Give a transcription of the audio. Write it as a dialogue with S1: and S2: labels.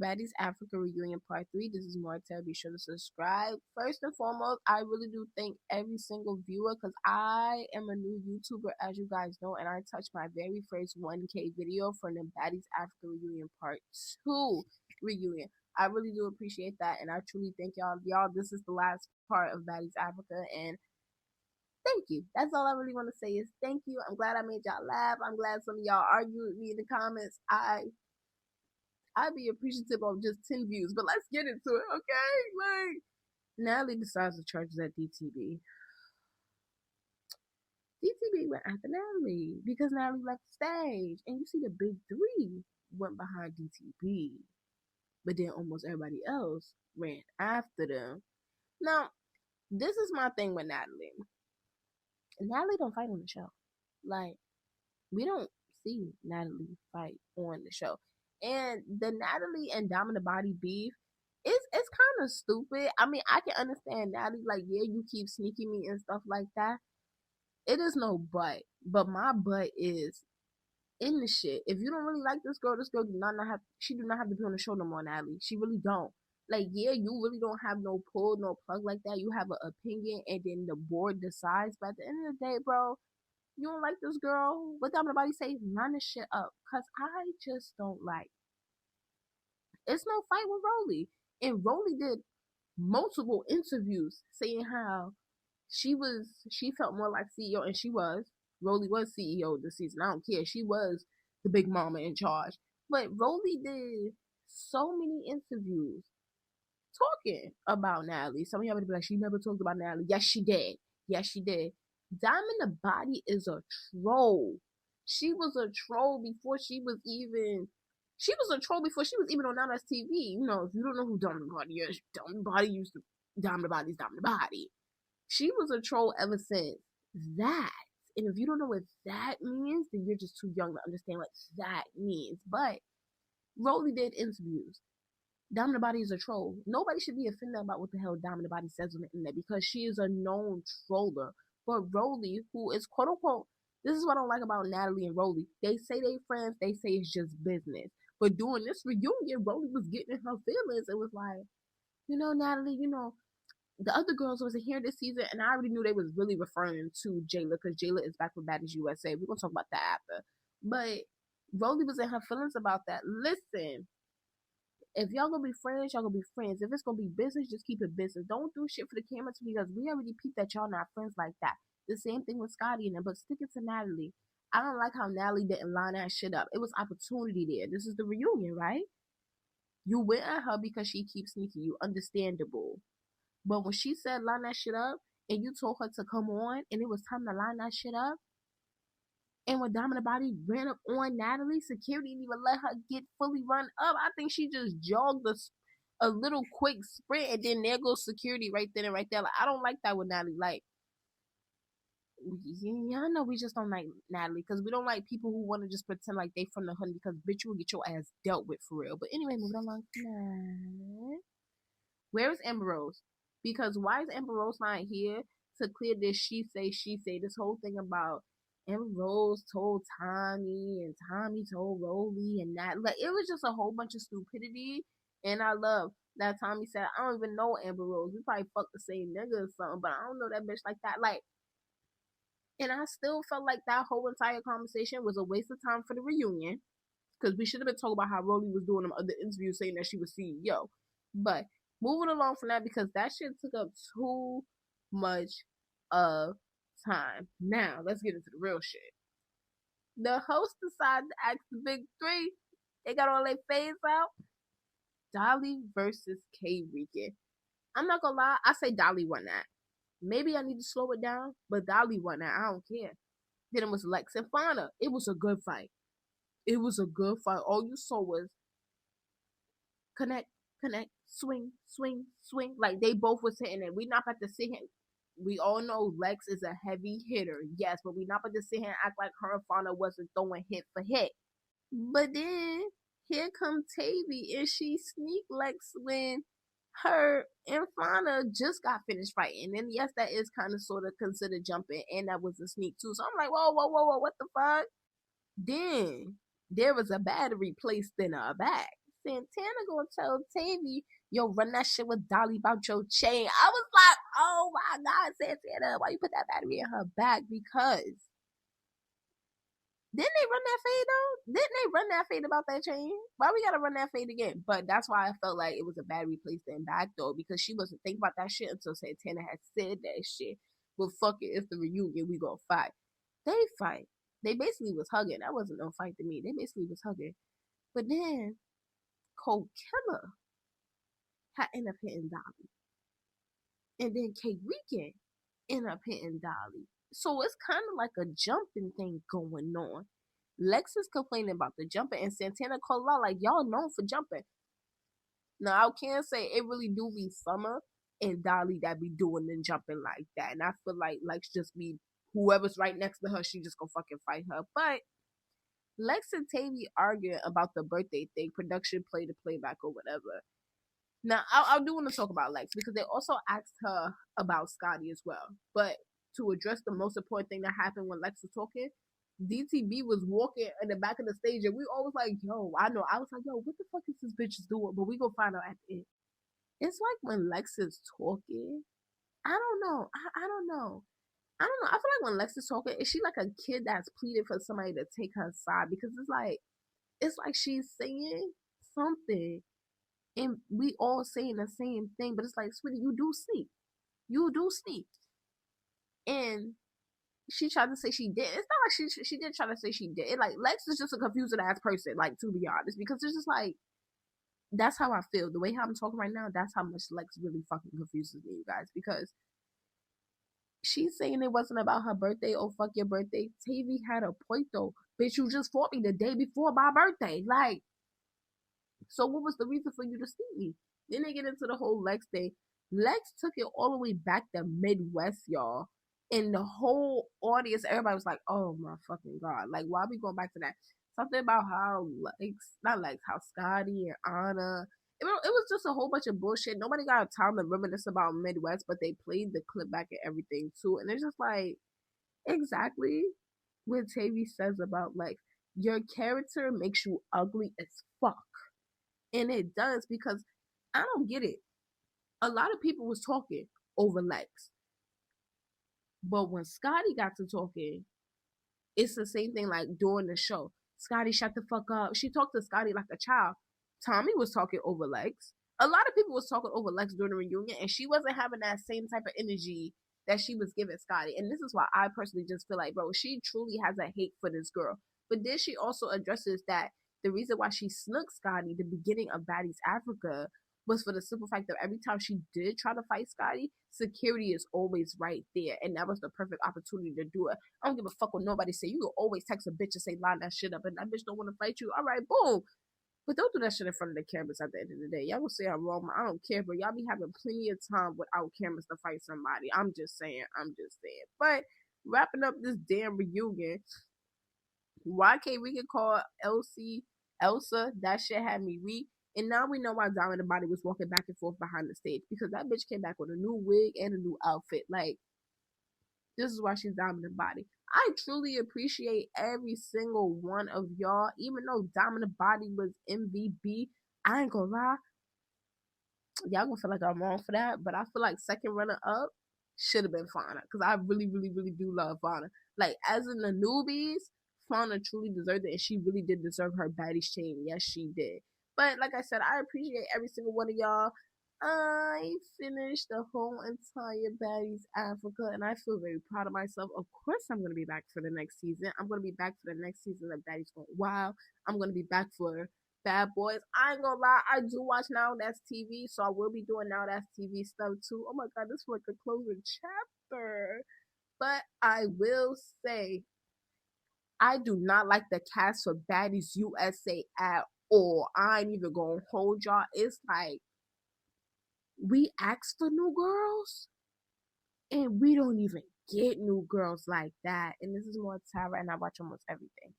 S1: Baddies Africa Reunion Part 3. This is more Terra. Be sure to subscribe. First and foremost, I really do thank every single viewer because I am a new YouTuber, as you guys know, and I touched my very first 1K video from the Baddies Africa Reunion Part 2 reunion. I really do appreciate that, and I truly thank y'all. Y'all, this is the last part of Baddies Africa, and thank you. That's all I really want to say is thank you. I'm glad I made y'all laugh. I'm glad some of y'all argued with me in the comments. I'd be appreciative of just 10 views, but let's get into it, okay? Like, Natalie decides to charge us at DTB. DTB went after Natalie because Natalie left the stage. And you see the big three went behind DTB. But then almost everybody else ran after them. Now, this is my thing with Natalie. Natalie don't fight on the show. Like, we don't see Natalie fight on the show. And the Natalie and Dominant Body beef, it's kind of stupid. I mean, I can understand Natalie, like, yeah, you keep sneaking me and stuff like that. It is no but my butt is in the shit. If you don't really like this girl do not have she do not have to be on the show no more, Natalie. She really don't. Like, yeah, you really don't have no pull, no plug like that. You have an opinion, and then the board decides. But at the end of the day, bro, you don't like this girl? What Dominant Body say? Line this shit up, cause I just don't like. It's no fight with Rolly. And Rolly did multiple interviews saying how she felt more like CEO, and she was. Rolly was CEO this season. I don't care. She was the big mama in charge. But Rolly did so many interviews talking about Natalie. Some of y'all would be like, she never talked about Natalie. Yes, she did. Yes, she did. Diamond the Body is a troll. She was a troll before she was even on Nana's TV. You know, if you don't know who Diamond the Body is, Diamond the Body used to Diamond the Body's Diamond the Body. She was a troll ever since that. And if you don't know what that means, then you're just too young to understand what that means. But Rolly did interviews. Diamond the Body is a troll. Nobody should be offended about what the hell Diamond the Body says on the internet because she is a known troller. But Rolly, who is quote unquote, this is what I don't like about Natalie and Rolly. They say they friends, they say it's just business. But during this reunion, Rolly was getting in her feelings and was like, Natalie, the other girls wasn't here this season, and I already knew they was really referring to Jayla because Jayla is back with Baddies USA. We're gonna talk about that after. But Rolly was in her feelings about that. Listen, if y'all gonna be friends, y'all gonna be friends. If it's gonna be business, just keep it business. Don't do shit for the camera because we already peeped that y'all not friends like that. The same thing with Scotty and them, but stick it to Natalie. I don't like how Natalie didn't line that shit up. It was opportunity there. This is the reunion, right? You went at her because she keeps sneaking you. Understandable. But when she said line that shit up, and you told her to come on, and it was time to line that shit up, and when Dominant Body ran up on Natalie, security didn't even let her get fully run up. I think she just jogged a little quick sprint, and then there goes security right then and right there. Like, I don't like that with Natalie. Like, y'all know we just don't like Natalie because we don't like people who want to just pretend like they from the hood because bitch, you will get your ass dealt with for real. But anyway, moving along. Where is Amber Rose? Because why is Amber Rose not here to clear this she say, this whole thing about Amber Rose told Tommy and Tommy told Rolly and that. Like, it was just a whole bunch of stupidity. And I love that Tommy said, I don't even know Amber Rose. We probably fucked the same nigga or something, but I don't know that bitch like that. Like, and I still felt like that whole entire conversation was a waste of time for the reunion. Because we should have been talking about how Rolly was doing them other interviews saying that she was CEO. But moving along from that because that shit took up too much of time. Now, let's get into the real shit. The host decided to ask the big three. They got all their fades out. Dolly versus K Rican. I'm not gonna lie, I say Dolly won that. Maybe I need to slow it down, but Dolly won that. I don't care. Then it was Lex and Fauna. It was a good fight. It was a good fight. All you saw was connect, swing, swing, swing. Like, they both was hitting it. We not about to sit here. We all know Lex is a heavy hitter, yes, but we not about to sit here and act like her and Fauna wasn't throwing hit for hit. But then here come Tavy and she sneak Lex when her and Fauna just got finished fighting. And yes, that is kind of sort of considered jumping, and that was a sneak too. So I'm like, whoa, whoa, whoa, whoa, what the fuck? Then there was a battery placed in her back. Santana gonna tell Tavy, yo, run that shit with Dolly about your chain. I was like, oh my God, Santana, why you put that battery in her back? Because didn't they run that fade though? Didn't they run that fade about that chain? Why we gotta run that fade again? But that's why I felt like it was a battery placed in back though, because she wasn't thinking about that shit until Santana had said that shit. But fuck it, it's the reunion, we gonna fight. They fight. They basically was hugging. That wasn't no fight to me. They basically was hugging. But then Cold Killer had ended up hitting Dolly. And then K Weekend ended up hitting Dolly. So it's kind of like a jumping thing going on. Lex is complaining about the jumping, and Santana called out like, y'all known for jumping. Now I can't say it really do be Summer and Dolly that be doing the jumping like that. And I feel like Lex just be whoever's right next to her, she just gonna fucking fight her. But Lex and Tavy arguing about the birthday thing, production play the playback or whatever. Now, I do want to talk about Lex because they also asked her about Scotty as well. But to address the most important thing that happened when Lex was talking, DTB was walking in the back of the stage and we all was like, yo, I know. I was like, yo, what the fuck is this bitch doing? But we gonna find out at the end. It's like when Lex is talking, I don't know. I don't know. I don't know. I feel like when Lex is talking, is she like a kid that's pleading for somebody to take her side? Because it's like she's saying something and we all saying the same thing, but it's like, sweetie, you do sleep. You do sleep. And she tried to say she did. It's not like she did try to say she did. Like Lex is just a confusing ass person, like to be honest, because it's just like that's how I feel. The way how I'm talking right now, that's how much Lex really fucking confuses me, you guys, because she's saying it wasn't about her birthday. Oh, fuck your birthday. Tavy had a point though. Bitch, you just fought me the day before my birthday. Like, so what was the reason for you to see me? Then they get into the whole Lex thing. Lex took it all the way back to Midwest, y'all. And the whole audience, everybody was like, oh my fucking God. Like, why are we going back to that? Something about how not Lex, how Scotty and Anna. It was just a whole bunch of bullshit. Nobody got time to reminisce about Midwest, but they played the clip back and everything too. And it's just like, exactly what Tavy says about like, your character makes you ugly as fuck. And it does because I don't get it. A lot of people was talking over Lex. But when Scotty got to talking, it's the same thing like during the show. Scotty, shut the fuck up. She talked to Scotty like a child. Tommy was talking over Lex. A lot of people was talking over Lex during the reunion, and she wasn't having that same type of energy that she was giving Scotty. And this is why I personally just feel like, bro, she truly has a hate for this girl. But then she also addresses that the reason why she snuck Scotty the beginning of Baddies Africa was for the simple fact that every time she did try to fight Scotty, security is always right there. And that was the perfect opportunity to do it. I don't give a fuck what nobody say. You can always text a bitch and say, line that shit up, and that bitch don't want to fight you. All right, boom. But don't do that shit in front of the cameras at the end of the day. Y'all will say I'm wrong. I don't care, but y'all be having plenty of time without cameras to fight somebody. I'm just saying. But wrapping up this damn reunion, why can't we can call Elsa? That shit had me weak. And now we know why Diamond the Body was walking back and forth behind the stage, because that bitch came back with a new wig and a new outfit. Like, this is why she's Diamond the Body. I truly appreciate every single one of y'all. Even though Diamond the Body was MVP, I ain't gonna lie, y'all gonna feel like I'm wrong for that, but I feel like second runner up should have been Fauna, because I really, really, really do love Fauna. Like, as in the newbies, Fauna truly deserved it, and she really did deserve her Baddies chain. Yes, she did. But like I said, I appreciate every single one of y'all. I finished the whole entire Baddies Africa, and I feel very proud of myself. Of course, I'm going to be back for the next season. I'm going to be back for the next season of Baddies Going Wild. I'm going to be back for Bad Boys. I ain't gonna lie, I do watch Now That's TV, so I will be doing Now That's TV stuff too. Oh my God, this was like a closing chapter. But I will say, I do not like the cast for Baddies USA at all. I ain't even gonna hold y'all. It's like, we asked for new girls, and we don't even get new girls like that. And this is more Terra, and I watch almost everything.